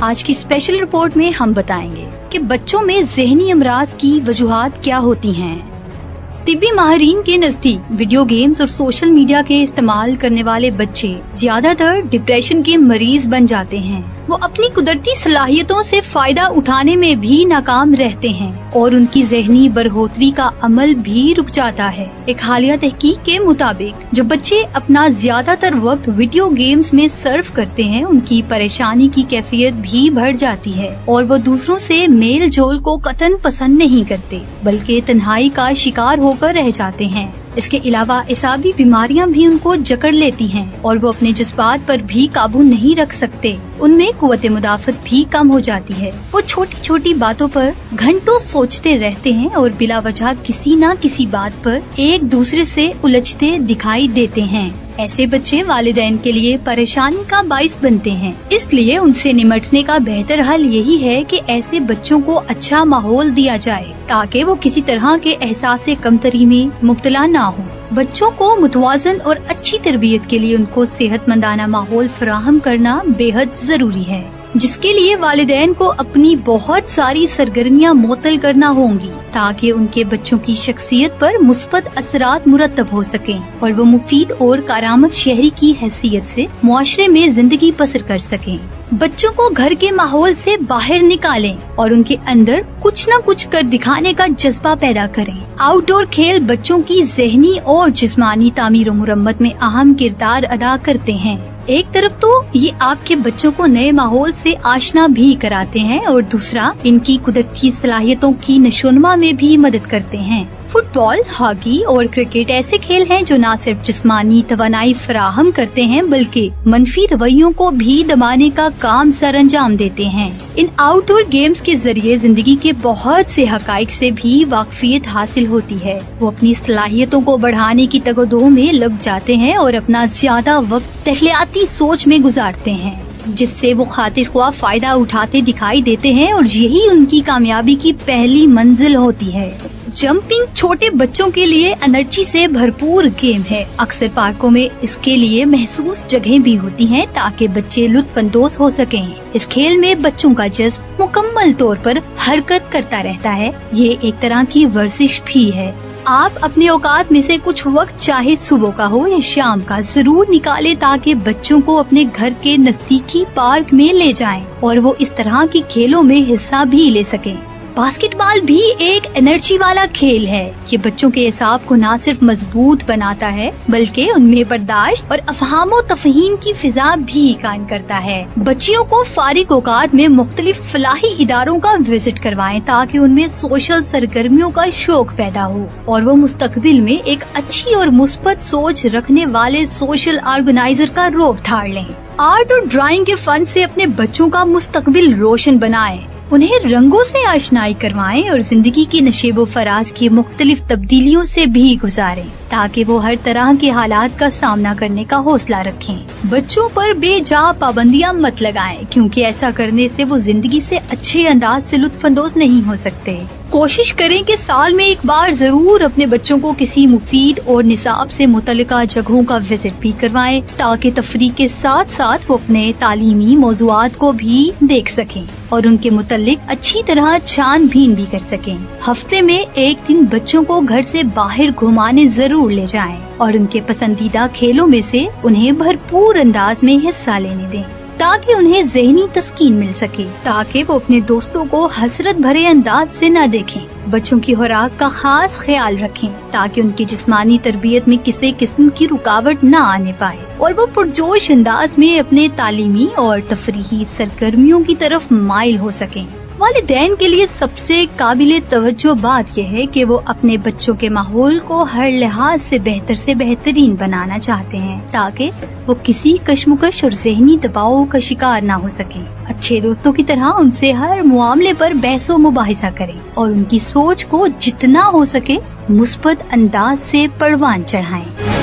آج کی special report میں ہم بتائیں گے کہ بچوں میں ذہنی امراض کی وجوہات کیا ہوتی ہیں۔ طبی ماہرین کے نزدیک ویڈیو گیمز اور سوشل میڈیا کے استعمال کرنے والے بچے زیادہ تر ڈپریشن کے مریض بن جاتے ہیں۔ وہ اپنی قدرتی صلاحیتوں سے فائدہ اٹھانے میں بھی ناکام رہتے ہیں اور ان کی ذہنی برہوتری کا عمل بھی رک جاتا ہے۔ ایک حالیہ تحقیق کے مطابق جو بچے اپنا زیادہ تر وقت ویڈیو گیمز میں صرف کرتے ہیں ان کی پریشانی کی کیفیت بھی بڑھ جاتی ہے اور وہ دوسروں سے میل جول کو قطعاً پسند نہیں کرتے بلکہ تنہائی کا شکار ہو کر رہ جاتے ہیں۔ اس کے علاوہ اعصابی بیماریاں بھی ان کو جکڑ لیتی ہیں اور وہ اپنے جذبات پر بھی قابو نہیں رکھ سکتے۔ ان میں قوت مدافعت بھی کم ہو جاتی ہے۔ وہ چھوٹی چھوٹی باتوں پر گھنٹوں سوچتے رہتے ہیں اور بلا وجہ کسی نہ کسی بات پر ایک دوسرے سے الجھتے دکھائی دیتے ہیں۔ ایسے بچے والدین کے لیے پریشانی کا باعث بنتے ہیں، اس لیے ان سے نمٹنے کا بہتر حل یہی ہے کہ ایسے بچوں کو اچھا ماحول دیا جائے تاکہ وہ کسی طرح کے احساس کمتری میں مبتلا نہ ہوں۔ بچوں کو متوازن اور اچھی تربیت کے لیے ان کو صحت مندانہ ماحول فراہم کرنا بے حد ضروری ہے، جس کے لیے والدین کو اپنی بہت ساری سرگرمیاں معطل کرنا ہوں گی تاکہ ان کے بچوں کی شخصیت پر مثبت اثرات مرتب ہو سکیں اور وہ مفید اور کارآمد شہری کی حیثیت سے معاشرے میں زندگی بسر کر سکیں۔ بچوں کو گھر کے ماحول سے باہر نکالیں اور ان کے اندر کچھ نہ کچھ کر دکھانے کا جذبہ پیدا کریں۔ آؤٹ ڈور کھیل بچوں کی ذہنی اور جسمانی تعمیر و مرمت میں اہم کردار ادا کرتے ہیں۔ ایک طرف تو یہ آپ کے بچوں کو نئے ماحول سے آشنا بھی کراتے ہیں اور دوسرا ان کی قدرتی صلاحیتوں کی نشوونما میں بھی مدد کرتے ہیں۔ فٹ بال، ہاکی اور کرکٹ ایسے کھیل ہیں جو نہ صرف جسمانی توانائی فراہم کرتے ہیں بلکہ منفی رویوں کو بھی دبانے کا کام سر انجام دیتے ہیں۔ ان آؤٹ ڈور گیمز کے ذریعے زندگی کے بہت سے حقائق سے بھی واقفیت حاصل ہوتی ہے۔ وہ اپنی صلاحیتوں کو بڑھانے کی تگ و دو میں لگ جاتے ہیں اور اپنا زیادہ وقت تخلیقاتی سوچ میں گزارتے ہیں، جس سے وہ خاطر خواہ فائدہ اٹھاتے دکھائی دیتے ہیں اور یہی ان کی کامیابی کی پہلی منزل ہوتی ہے۔ جمپنگ چھوٹے بچوں کے لیے انرجی سے بھرپور گیم ہے۔ اکثر پارکوں میں اس کے لیے محسوس جگہیں بھی ہوتی ہیں تاکہ بچے لطف اندوز ہو سکیں۔ اس کھیل میں بچوں کا جسم مکمل طور پر حرکت کرتا رہتا ہے۔ یہ ایک طرح کی ورزش بھی ہے۔ آپ اپنے اوقات میں سے کچھ وقت چاہے صبح کا ہو یا شام کا ضرور نکالیں تاکہ بچوں کو اپنے گھر کے نزدیکی پارک میں لے جائیں اور وہ اس طرح کی کھیلوں میں حصہ بھی لے سکیں۔ باسکٹ بال بھی ایک انرجی والا کھیل ہے۔ یہ بچوں کے اعصاب کو نہ صرف مضبوط بناتا ہے بلکہ ان میں برداشت اور افہام و تفہیم کی فضا بھی قائم کرتا ہے۔ بچیوں کو فارغ اوقات میں مختلف فلاحی اداروں کا وزٹ کروائیں تاکہ ان میں سوشل سرگرمیوں کا شوق پیدا ہو اور وہ مستقبل میں ایک اچھی اور مثبت سوچ رکھنے والے سوشل آرگنائزر کا روپ دھار لیں۔ آرٹ اور ڈرائنگ کے فن سے اپنے بچوں کا مستقبل روشن بنائیں، انہیں رنگوں سے آشنائی کروائیں اور زندگی کی نشیب و فراز کی مختلف تبدیلیوں سے بھی گزاریں تاکہ وہ ہر طرح کے حالات کا سامنا کرنے کا حوصلہ رکھیں۔ بچوں پر بے جا پابندیاں مت لگائیں کیونکہ ایسا کرنے سے وہ زندگی سے اچھے انداز سے لطف اندوز نہیں ہو سکتے۔ کوشش کریں کہ سال میں ایک بار ضرور اپنے بچوں کو کسی مفید اور نصاب سے متعلقہ جگہوں کا وزٹ بھی کروائیں تاکہ تفریح کے ساتھ ساتھ وہ اپنے تعلیمی موضوعات کو بھی دیکھ سکیں اور ان کے متعلق اچھی طرح چھان بین بھی کر سکیں۔ ہفتے میں ایک دن بچوں کو گھر سے باہر گھمانے ضرور لے جائیں اور ان کے پسندیدہ کھیلوں میں سے انہیں بھرپور انداز میں حصہ لینے دیں تاکہ انہیں ذہنی تسکین مل سکے، تاکہ وہ اپنے دوستوں کو حسرت بھرے انداز سے نہ دیکھیں۔ بچوں کی خوراک کا خاص خیال رکھیں تاکہ ان کی جسمانی تربیت میں کسی قسم کی رکاوٹ نہ آنے پائے اور وہ پرجوش انداز میں اپنے تعلیمی اور تفریحی سرگرمیوں کی طرف مائل ہو سکیں۔ والدین کے لیے سب سے قابل توجہ بات یہ ہے کہ وہ اپنے بچوں کے ماحول کو ہر لحاظ سے بہترین بنانا چاہتے ہیں تاکہ وہ کسی کشمکش اور ذہنی دباؤ کا شکار نہ ہو سکیں۔ اچھے دوستوں کی طرح ان سے ہر معاملے پر بحث و مباحثہ کریں اور ان کی سوچ کو جتنا ہو سکے مثبت انداز سے پروان چڑھائیں۔